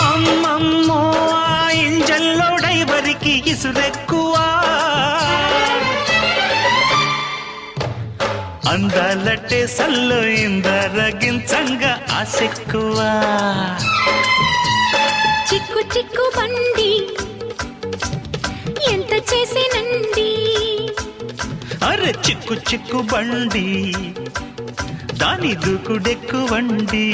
అమ్మమ్మో ఆ ఇంజన్లో డైవరికి ఇసురెక్కువ, అందాలట్టే సల్లో ఇందరగించంగా ఆసెక్కువ. చిక్కు చిక్కు బండి ఎంత చేసేనండి, అరే చిక్కు చిక్కు బండి దాని దూకుడెక్కువండి.